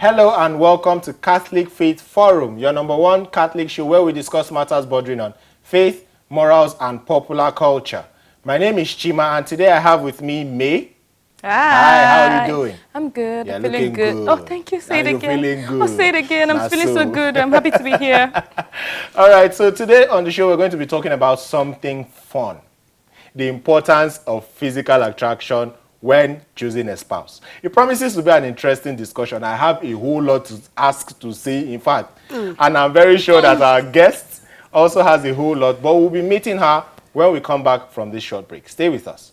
Hello and welcome to Catholic Faith Forum, your #1 Catholic show where we discuss matters bordering on faith, morals, and popular culture. My name is Chima, and today I have with me May. Hi, how are you doing? I'm good. You're I'm feeling looking good. Oh, thank you. Say it You're again. feeling good. Oh, say it again. I'm feeling so good. I'm happy to be here. All right, so today on the show we're going to be talking about something fun. The importance of physical attraction when choosing a spouse. It promises to be an interesting discussion. I have a whole lot to ask to say, in fact, and I'm very sure that our guest also has a whole lot, but we'll be meeting her when we come back from this short break. Stay with us.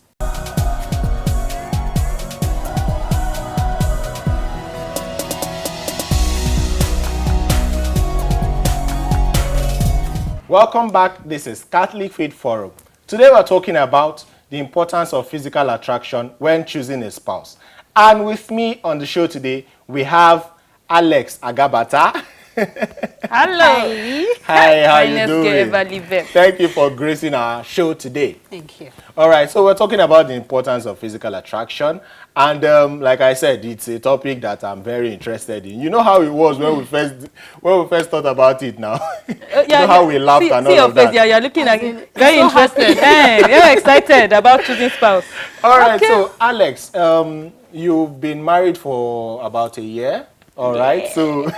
Welcome back. This is Catholic Faith Forum. Today we're talking about the importance of physical attraction when choosing a spouse. And with me on the show today, we have Alex Agabata. Hello. Hi, how you doing? Doing? Thank you for gracing our show today. Thank you. All right, so we're talking about the importance of physical attraction. And like I said, it's a topic that I'm very interested in. You know how it was when we first thought about it now? You know how we laughed and all of that? Yeah, you're looking like very interested. You're excited about choosing spouse. All right, so Alex, you've been married for about a year. All right, so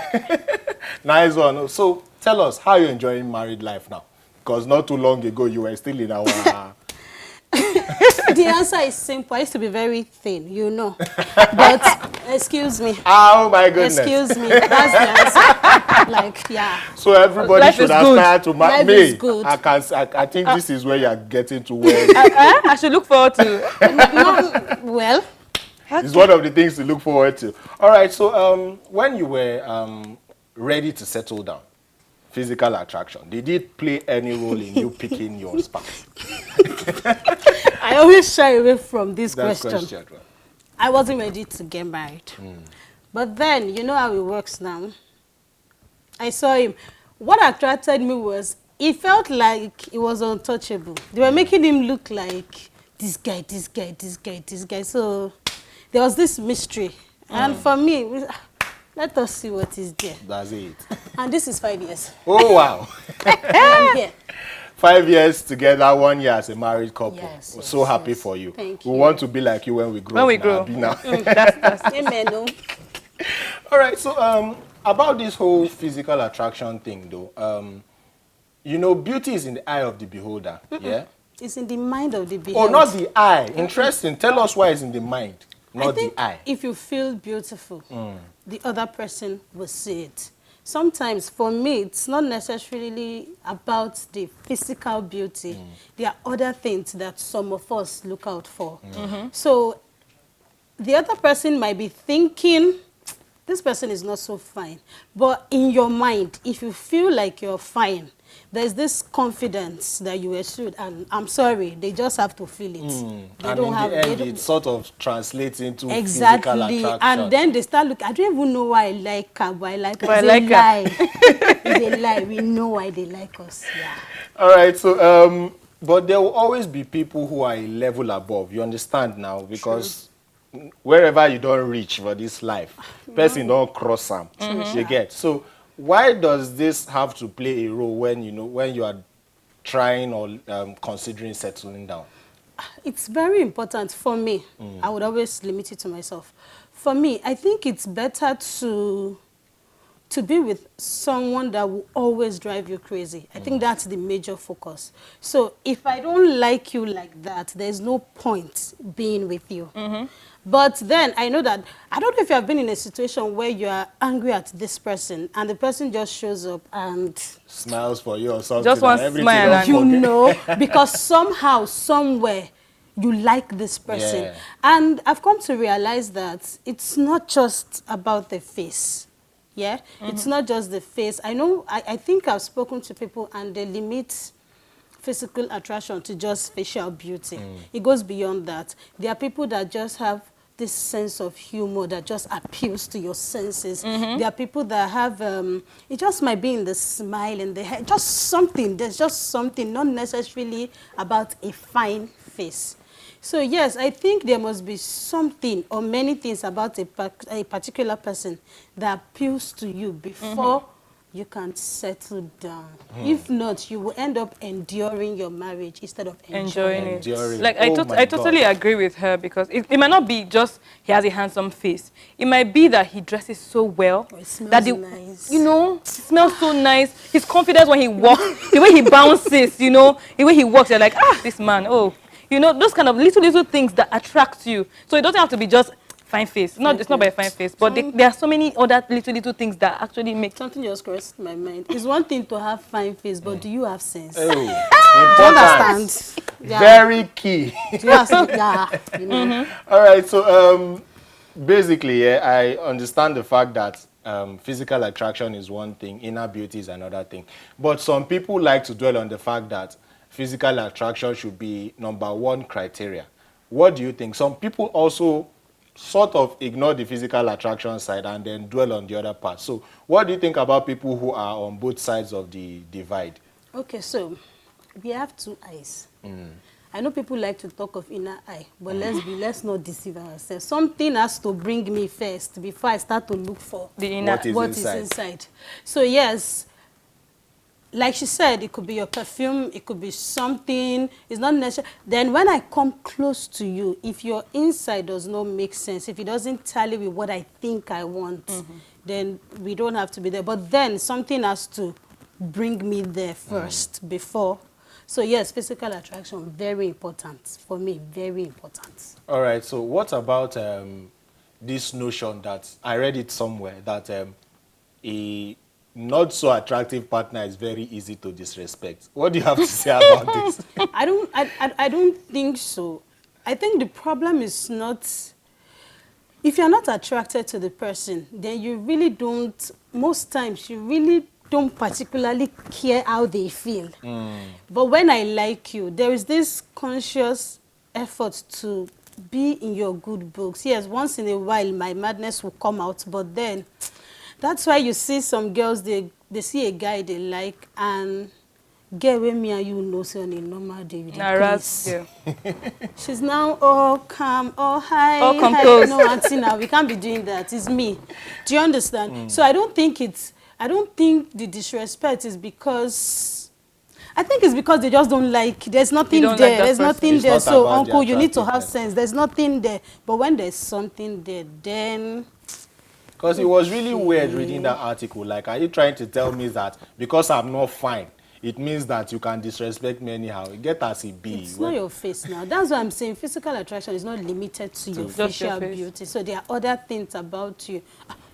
nice one. So tell us, how are you enjoying married life now? Because not too long ago, you were still in our... The answer is simple. I used to be very thin, you know. But, excuse me. Oh, my goodness. Excuse me. That's the answer. Like, yeah. So everybody Life should is aspire to marry Life me. is good. I think this is where you're getting to where... I should look forward to. No, well... It's one of the things to look forward to. All right, so when you were ready to settle down, physical attraction, did it play any role in you picking your spouse? I always shy away from this That question. I wasn't ready to get married. But then, you know how it works now. I saw him. What attracted me was, he felt like he was untouchable. They were making him look like this guy. So there was this mystery. And for me, let us see what is there. That's it. And this is 5 years. Oh, wow. I'm here. 5 years together, 1 year as a married couple. Yes, We're yes, so happy yes. for you. Thank We you. want to be like you when we grow. When we grow. Now. That's Amen. No. All right, so about this whole physical attraction thing, though, you know, beauty is in the eye of the beholder, yeah? It's in the mind of the beholder. Oh, not the eye. Interesting. Tell us why it's in the mind, I not think the eye. if you feel beautiful, the other person will see it. Sometimes, for me, it's not necessarily about the physical beauty. There are other things that some of us look out for. So, the other person might be thinking, this person is not so fine. But in your mind, if you feel like you're fine, there's this confidence that you exude, and I'm sorry, they just have to feel it. They And don't in have, the they end, don't- it sort of translates into physical Exactly, attraction. and then they start looking. I don't even know why I like her, but I like her. But I It's like a her. lie. It's a lie. We know why they like us. Yeah. All right, so, but there will always be people who are a level above. You understand now? Because wherever you don't reach for this life, person don't cross some. You get? So why does this have to play a role when, you know, when you are trying or considering settling down? It's very important for me. I would always limit it to myself. For me, I think it's better to be with someone that will always drive you crazy. I think that's the major focus. So if I don't like you like that, there's no point being with you. But then I know that, I don't know if you have been in a situation where you are angry at this person and the person just shows up and... Smiles for you or something. Just one and everything smile else and- You forget. know, because somehow, somewhere, you like this person. Yeah. And I've come to realize that it's not just about the face. Yeah? It's not just the face. I know, I think I've spoken to people and they limit physical attraction to just facial beauty. It goes beyond that. There are people that just have this sense of humor that just appeals to your senses. There are people that have, it just might be in the smile and the hair, just something, there's just something, not necessarily about a fine face. So yes, I think there must be something or many things about a particular person that appeals to you before you can settle down. If not, you will end up enduring your marriage instead of Enjoying enjoying it. it. Like Oh my I God. totally agree with her because it might not be just he has a handsome face. It might be that he dresses so well Or it that smells nice. you know, it smells so nice. His confidence when he walks, the way he bounces, you know, the way he walks, you're like, ah, this man, oh, you know, those kind of little things that attract you. So it doesn't have to be just fine face. Not it's not by fine face, but there are so many other little things that actually make. Something just crossed my mind. It's one thing to have fine face, but do you have sense? Oh, Do you important. understand? Yeah. Very key. Do you have, yeah. You know. All right, so basically, yeah, I understand the fact that physical attraction is one thing, inner beauty is another thing. But some people like to dwell on the fact that physical attraction should be #1 criteria. What do you think? Some people also sort of ignore the physical attraction side and then dwell on the other part. So what do you think about people who are on both sides of the divide? Okay, so we have two eyes. I know people like to talk of inner eye, but let's not deceive ourselves. Something has to bring me first before I start to look for The inner What is inside? inside. So yes, like she said, it could be your perfume, it could be something, it's not necessary. Then when I come close to you, if your inside does not make sense, if it doesn't tally with what I think I want, then we don't have to be there. But then something has to bring me there first before. So yes, physical attraction, very important. For me, very important. All right, so what about this notion that I read it somewhere that a not so attractive partner is very easy to disrespect? What do you have to say about this? I don't think so. I think the problem is not, if you're not attracted to the person, then you really don't, most times you really don't particularly care how they feel. But when I like you, there is this conscious effort to be in your good books. Yes, once in a while my madness will come out, but then that's why you see some girls, they see a guy they like, and get with me and you know, say on a normal day with Harass you. she's now all calm, all hi, All hi. composed. No, auntie, now we can't be doing that. It's me. Do you understand? So I don't think the disrespect is because, I think it's because they just don't like, there's nothing don't like there. that There's person. nothing It's there. not So about the uncle, you need to have attractiveness. sense. There's nothing there. But when there's something there, then Because it was really weird reading that article. Like, are you trying to tell me that because I'm not fine, it means that you can disrespect me anyhow? Get as it be. it's not your face now. That's what I'm saying. Physical attraction is not limited to your Just your facial face. beauty. So there are other things about you.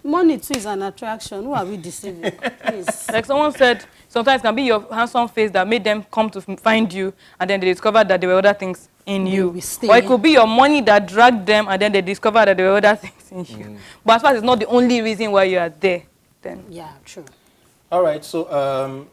Money too is an attraction. Who are we deceiving? Please. Like someone said, sometimes it can be your handsome face that made them come to find you, and then they discovered that there were other things in you. will stay. Or it could be your money that dragged them, and then they discovered that there were other things in you. But as far as it's not the only reason why you are there, then Yeah, true. All right, so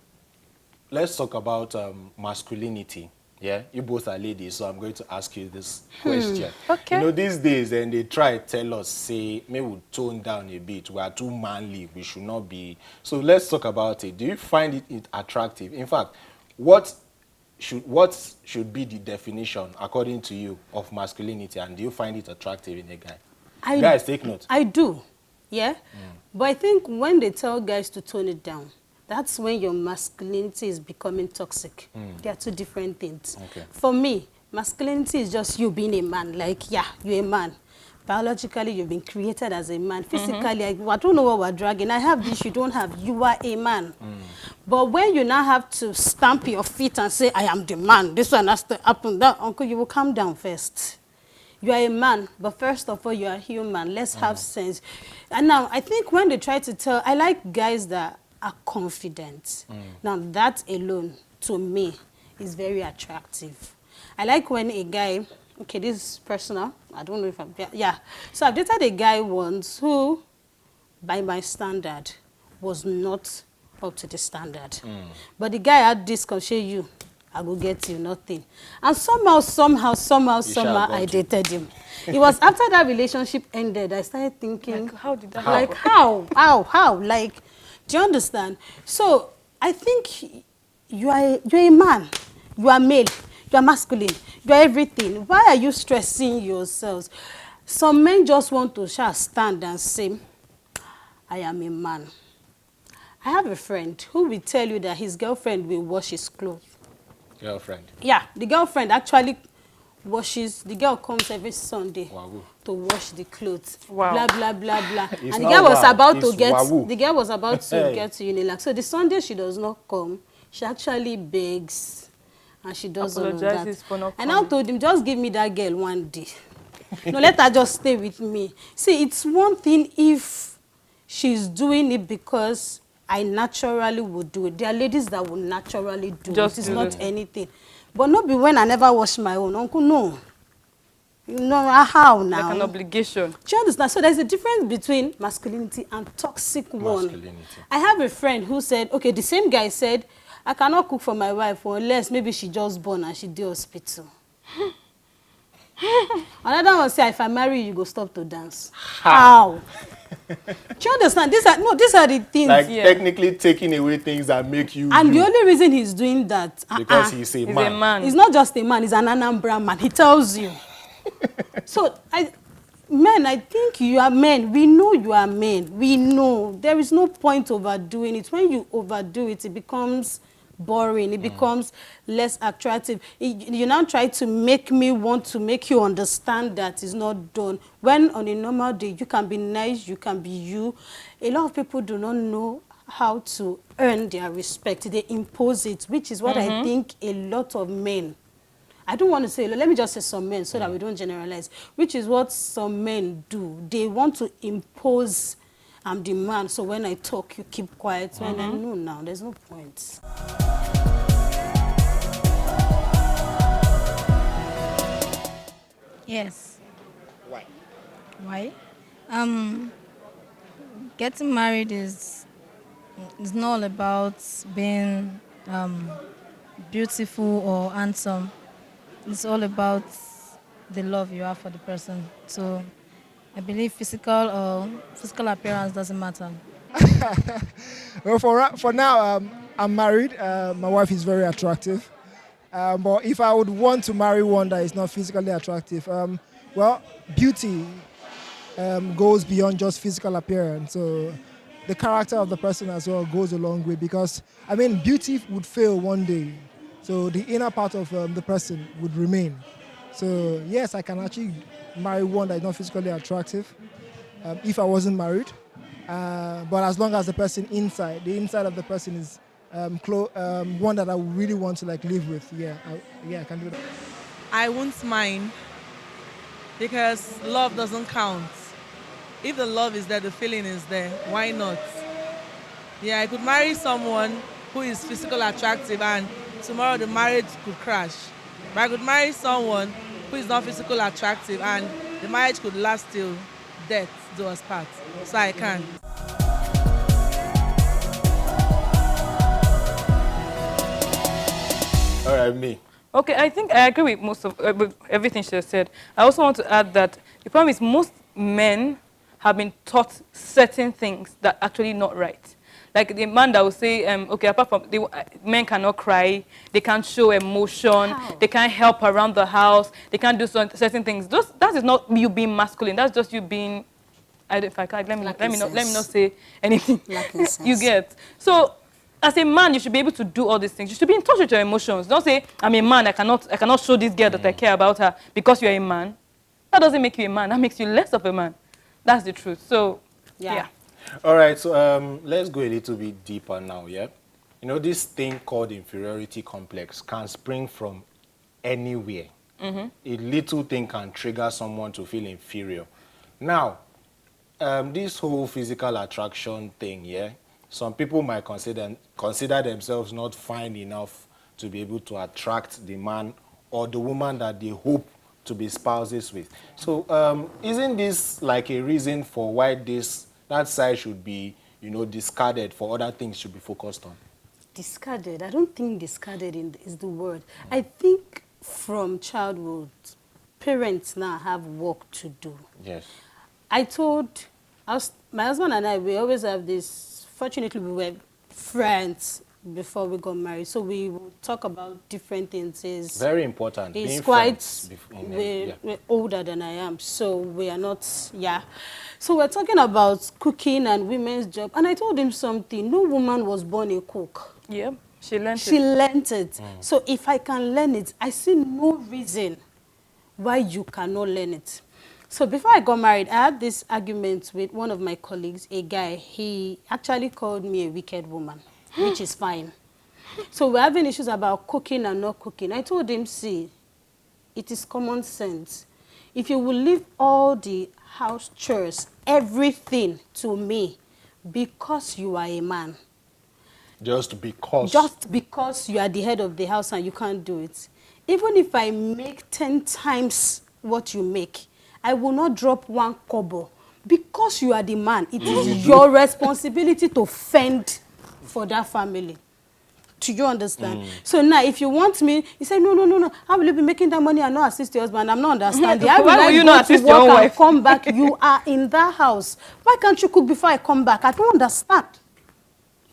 let's talk about masculinity. Yeah, you both are ladies, so I'm going to ask you this question. Okay. You know, these days, and they try to tell us, say, maybe we'll tone down a bit. We are too manly. We should not be. So let's talk about it. Do you find it attractive? In fact, what should be the definition, according to you, of masculinity? And do you find it attractive in a guy? Guys, take note. I do. Yeah? But I think when they tell guys to tone it down, that's when your masculinity is becoming toxic. They are two different things. Okay. For me, masculinity is just you being a man. Like, yeah, you're a man. Biologically, you've been created as a man. Physically, I don't know what we're dragging. I have this, you don't have. You are a man. But when you now have to stamp your feet and say, I am the man, this one has to happen, that, uncle, you will calm down first. You are a man, but first of all, you are human. Let's have sense. And now, I think when they try to tell, I like guys that are confident. Now, that alone, to me, is very attractive. I like when a guy, okay, this is personal. I don't know if I'm, yeah. So I've dated a guy once who, by my standard, was not up to the standard. But the guy had this, you, I will get you, nothing. And somehow, got I you. dated him. It was after that relationship ended, I started thinking, like, how did that like, happen? how? Like, do you understand? So I think you are a man. You are male. You are masculine. do everything. Why are you stressing yourselves? Some men just want to stand and say, I am a man. I have a friend who will tell you that his girlfriend will wash his clothes. Girlfriend? Yeah, the girlfriend actually washes. The girl comes every Sunday to wash the clothes. Wow. Blah, blah, blah, blah. It's And the girl was about to get, wahoo. the girl was about to get to Unilag. So the Sunday she does not come, she actually begs and she does all of that. Apologizes for not And I coming. told him, just give me that girl one day. No, let her just stay with me. See, it's one thing if she's doing it because I naturally would do it. There are ladies that will naturally do Just it. It's do not it. anything. But not be when I never wash my own. Uncle, no. You know how now? Like an obligation. Do you understand? So there's a difference between masculinity and toxic one. Masculinity. I have a friend who said, okay, the same guy said, I cannot cook for my wife unless maybe she just born and she did hospital. Another one say, if I marry you, you go stop to dance. How? Do you understand? These are the things. Like Yeah. technically taking away things that make you And you, the only reason he's doing that, because he's a He's man. a man. he's not just a man, he's an Anambra man. He tells you. So, men, I think you are men. We know you are men. We know. There is no point overdoing it. When you overdo it, it becomes boring. It becomes less attractive. You now try to make me want to make you understand that it's not done. When on a normal day, you can be nice, you can be you. A lot of people do not know how to earn their respect. They impose it, which is what I think a lot of men, I don't want to say, let me just say some men so that we don't generalize, which is what some men do. They want to impose, I'm the man, so when I talk, you keep quiet. When I know now, there's no point. Yes. Why? Why? Getting married is not all about being beautiful or handsome. It's all about the love you have for the person. So I believe physical appearance doesn't matter. Well, for now, I'm married. My wife is very attractive. But if I would want to marry one that is not physically attractive, well, beauty goes beyond just physical appearance. So the character of the person as well goes a long way because, I mean, beauty would fail one day. So the inner part of the person would remain. So yes, I can actually marry one that is not physically attractive if I wasn't married. But as long as the inside of the person is one that I really want to like live with, I can do that. I won't mind because love doesn't count. If the love is there, the feeling is there. Why not? Yeah, I could marry someone who is physical attractive and tomorrow the marriage could crash. But I could marry someone who is not physical attractive and the marriage could last till death do us part. So I can. All right, me. Okay, I think I agree with most of with everything she has said. I also want to add that the problem is most men have been taught certain things that are actually not right. Like the man that will say, okay, apart from men cannot cry, they can't show emotion, they can't help around the house, they can't do certain things. That is not you being masculine. That's just you being. If I can't, let me not say anything. You get. So as a man, you should be able to do all these things. You should be in touch with your emotions. Don't say, I'm a man, I cannot show this girl that I care about her because you're a man. That doesn't make you a man. That makes you less of a man. That's the truth. So, yeah. All right, so let's go a little bit deeper now, yeah? You know, this thing called inferiority complex can spring from anywhere. A little thing can trigger someone to feel inferior. Now, this whole physical attraction thing, yeah? Some people might consider themselves not fine enough to be able to attract the man or the woman that they hope to be spouses with. So isn't this like a reason for why that side should be, discarded for other things should be focused on? Discarded? I don't think discarded is the word. I think from childhood, parents now have work to do. Yes. My husband and I, we always have this, fortunately we were friends before we got married. So we will talk about different things. Very important. He's Being quite, friends we're older than I am, so we are not, yeah. So we're talking about cooking and women's job. And I told him something. No woman was born a cook. Yeah, she learned She it. learned it. So if I can learn it, I see no reason why you cannot learn it. So before I got married, I had this argument with one of my colleagues, a guy. He actually called me a wicked woman, which is fine. So we're having issues about cooking and not cooking. I told him, see, it is common sense. If you will leave all the house chores, everything to me, because you are a man, just because. just because you are the head of the house and you can't do it. Even if I make 10 times what you make, I will not drop 1 kobo. Because you are the man, it is your responsibility to fend for that family. Do you understand? So now, if you want me, you say, no. How will you be making that money and not assist your husband? I'm not understanding. How Why will you go not to assist your work own and wife? come back? You are in that house. Why can't you cook before I come back? I don't understand.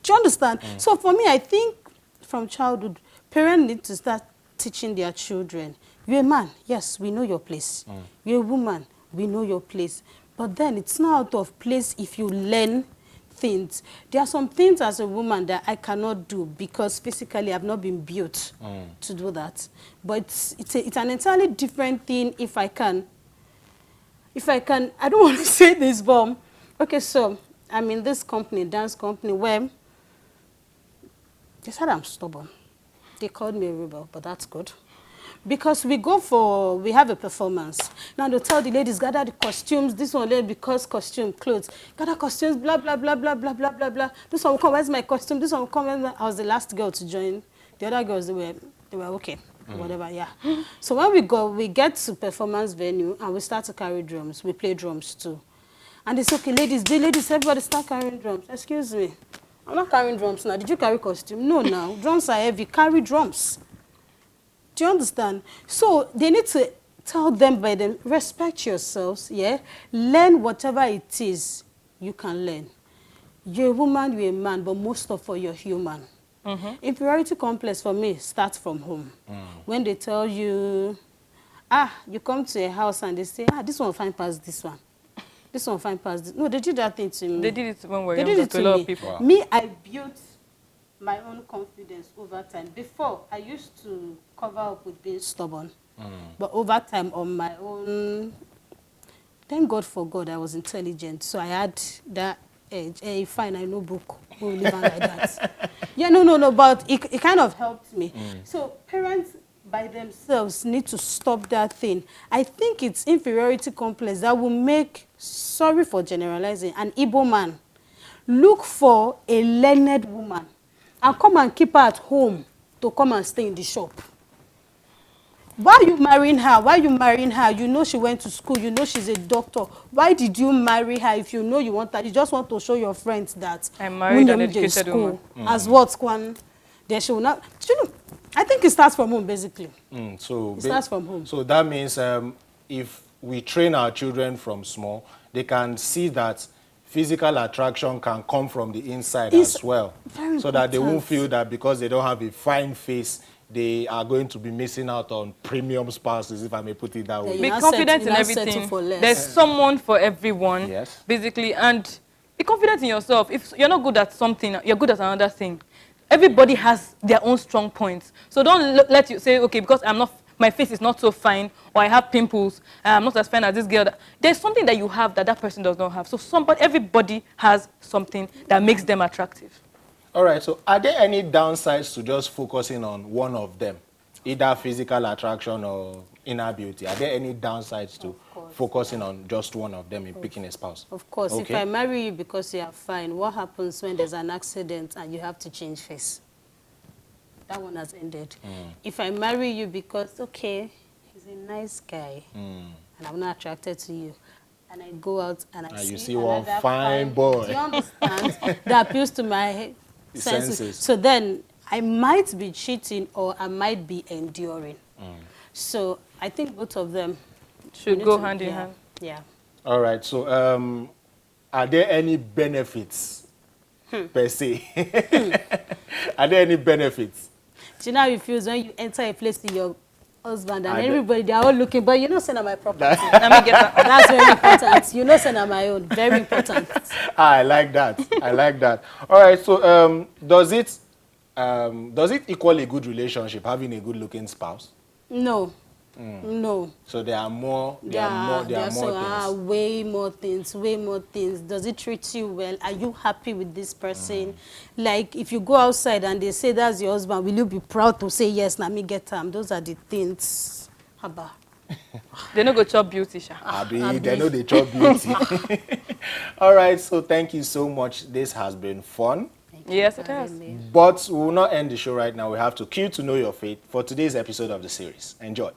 Do you understand? So for me, I think from childhood, parents need to start teaching their children. You're a man, yes, we know your place. You're a woman, we know your place. But then it's not out of place if you learn things. There are some things as a woman that I cannot do because physically I've not been built to do that. But it's an entirely different thing if I can. I don't want to say this, but okay, so I'm in this company, dance company, where they said I'm stubborn. They called me a rebel, but that's good. Because we have a performance. Now they tell the ladies, gather the costumes, this one there because costume, clothes. Gather costumes, blah, blah, blah, blah, blah, blah, blah, blah. This one will come, where's my costume? This one will come, I was the last girl to join. The other girls, they were okay, whatever, yeah. So when we get to performance venue and we start to carry drums. We play drums too. And it's okay, ladies, everybody start carrying drums. Excuse me. I'm not carrying drums now. Did you carry costume? No, now. Drums are heavy. Carry drums. Do you understand? So they need to tell them by them, respect yourselves, yeah? Learn whatever it is you can learn. You're a woman, you're a man, but most of all, you're human. Inferiority complex for me starts from home. When they tell you, you come to a house and they say, this one fine past this one. This one fine past this. No, they did that thing to me. They did it when we were They did younger it to a to lot me. of people. Wow. Me, I built my own confidence over time. Before, I used to cover up with being stubborn. But over time, on my own, thank God for God, I was intelligent. So I had that edge. Hey, fine, I know book. We'll live on like that. Yeah, no, but it kind of helped me. So parents by themselves need to stop that thing. I think it's inferiority complex that will make, sorry for generalizing, an Igbo man look for a learned woman and come and keep her at home to come and stay in the shop. Why are you marrying her? Why are you marrying her? You know she went to school. You know she's a doctor. Why did you marry her if you know you want her? You just want to show your friends that I married an Munyam dey educated school. woman. As what, Kwan? Then she will not. You know, I think it starts from home, basically. So It starts from home. So that means if we train our children from small, they can see that physical attraction can come from the inside as well. Very So that they won't important. feel that because they don't have a fine face, they are going to be missing out on premium spouses, if I may put it that way. Yeah, Be not confident settle- in you're not settle everything. for less. There's someone for everyone, Yes. basically, and be confident in yourself. If you're not good at something, you're good at another thing. Everybody has their own strong points. So don't let you say, okay, because my face is not so fine, or I have pimples, I'm not as fine as this girl. There's something that you have that that person does not have. So everybody has something that makes them attractive. All right, so are there any downsides to just focusing on one of them, either physical attraction or inner beauty? Are there any downsides to focusing on just one of them in picking a spouse? Of course, Okay. if I marry you because you are fine, what happens when there's an accident and you have to change face? That one has ended. If I marry you because, okay, he's a nice guy, and I'm not attracted to you, and I go out and I And see you see one another fine boy. do you understand? That appeals to my Senses. So then I might be cheating or I might be enduring. So I think both of them Should need go to- hand in yeah, hand. Yeah. All right, so are there any benefits per se. Are there any benefits? Do you know how it feels when you enter a place with your husband and I bet. everybody, they are all looking, but you know, send my property. Let me get that. That's very important. You know, send my own. Very important. I like that. I like that. All right. So, does it equal a good relationship having a good-looking spouse? No. No. So there are more. There Yeah, are more. There are more things. way more things, way more things. Does it treat you well? Are you happy with this person? Like, if you go outside and they say that's your husband, will you be proud to say, yes, let me get him? Those are the things. Haba. They no go chop beauty, sha. Abi, they know they chop beauty. All right. So thank you so much. This has been fun. Yes, it has. But we will not end the show right now. We have to cue to know your faith for today's episode of the series. Enjoy.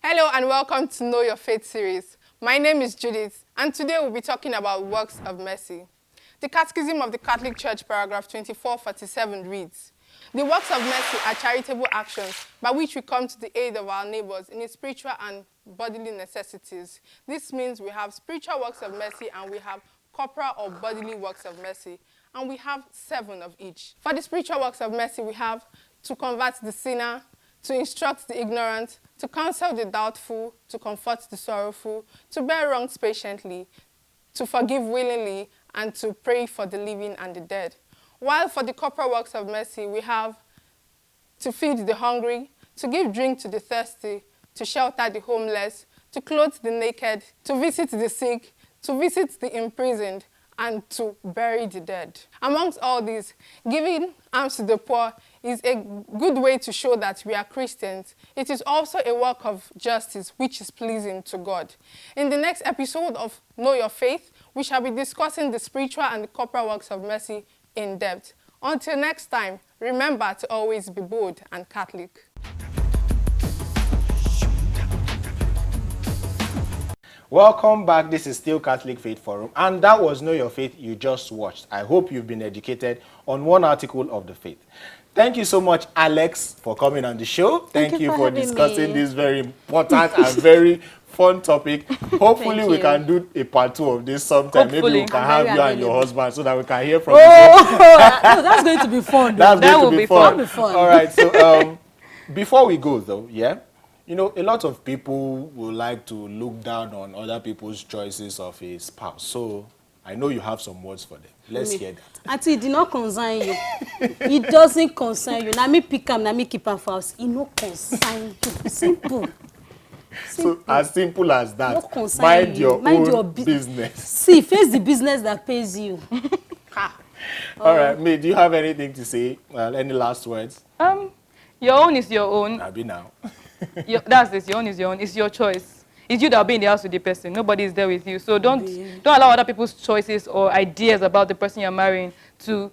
Hello and welcome to Know Your Faith series. My name is Judith, and today we'll be talking about works of mercy. The Catechism of the Catholic Church, paragraph 2447 reads, "The works of mercy are charitable actions by which we come to the aid of our neighbors in his spiritual and bodily necessities." This means we have spiritual works of mercy and we have corporal or bodily works of mercy, and we have 7 of each. For the spiritual works of mercy, we have to convert the sinner, to instruct the ignorant, to counsel the doubtful, to comfort the sorrowful, to bear wrongs patiently, to forgive willingly, and to pray for the living and the dead. While for the corporal works of mercy, we have to feed the hungry, to give drink to the thirsty, to shelter the homeless, to clothe the naked, to visit the sick, to visit the imprisoned, and to bury the dead. Amongst all these, giving alms to the poor is a good way to show that we are Christians. It is also a work of justice which is pleasing to God. In the next episode of Know Your Faith, we shall be discussing the spiritual and the corporal works of mercy in depth. Until next time, remember to always be bold and Catholic. Welcome back. This is still Catholic Faith Forum, and that was Know Your Faith you just watched. I hope you've been educated on one article of the faith. Thank you so much, Alex, for coming on the show. Thank you for discussing this very important and very fun topic. Hopefully, we can do a part 2 of this sometime. Hopefully. Maybe we can have you and your husband so that we can hear from No, you. that's going to be fun. That's That going will to be be fun. fun. That'll be fun. All right. So before we go, though, yeah, you know, a lot of people will like to look down on other people's choices of a spouse. So I know you have some words for them. Let's hear that. Auntie, it did not concern you. It doesn't concern you. Now me pick am, now me keep am for house. It no concern you. Simple. So as simple as that. No concern Mind you. your own business. See, face the business that pays you. All right, May, do you have anything to say? Any last words? Your own is your own. Abi now. That's this. Your own is your own. It's your choice. It's you that will be in the house with the person. Nobody is there with you. So don't allow other people's choices or ideas about the person you're marrying to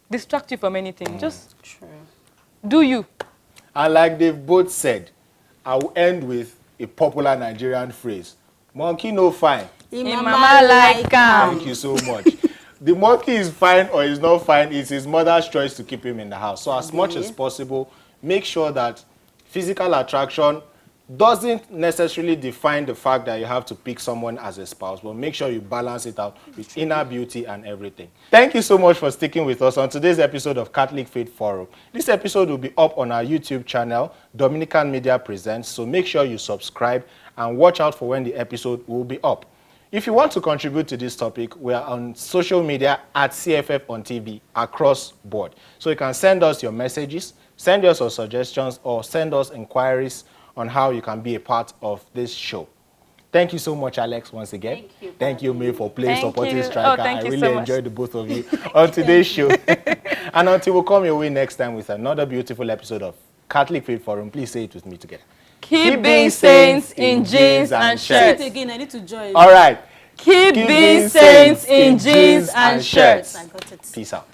distract you from anything. Just do you. And like they've both said, I will end with a popular Nigerian phrase. Monkey no fine. Im mama like am. Thank you so much. The monkey is fine or is not fine. It's his mother's choice to keep him in the house. So as much as possible, make sure that physical attraction doesn't necessarily define the fact that you have to pick someone as a spouse, but make sure you balance it out with inner beauty and everything. Thank you so much for sticking with us on today's episode of Catholic Faith Forum. This episode will be up on our YouTube channel, Dominican Media Presents, so make sure you subscribe and watch out for when the episode will be up. If you want to contribute to this topic, we are on social media at CFF on TV across board. So you can send us your messages, send us your suggestions, or send us inquiries on how you can be a part of this show. Thank you so much, Alex, once again. Thank you, May, for playing Thank supporting you. striker. Oh, thank I you really so much. enjoyed the both of you on today's show. And until we come your way next time with another beautiful episode of Catholic Faith Forum, please say it with me together. Keep being saints in jeans and Say it shirts. again, I need to join. All right. Keep being saints in jeans and shirts. I got it. Peace out.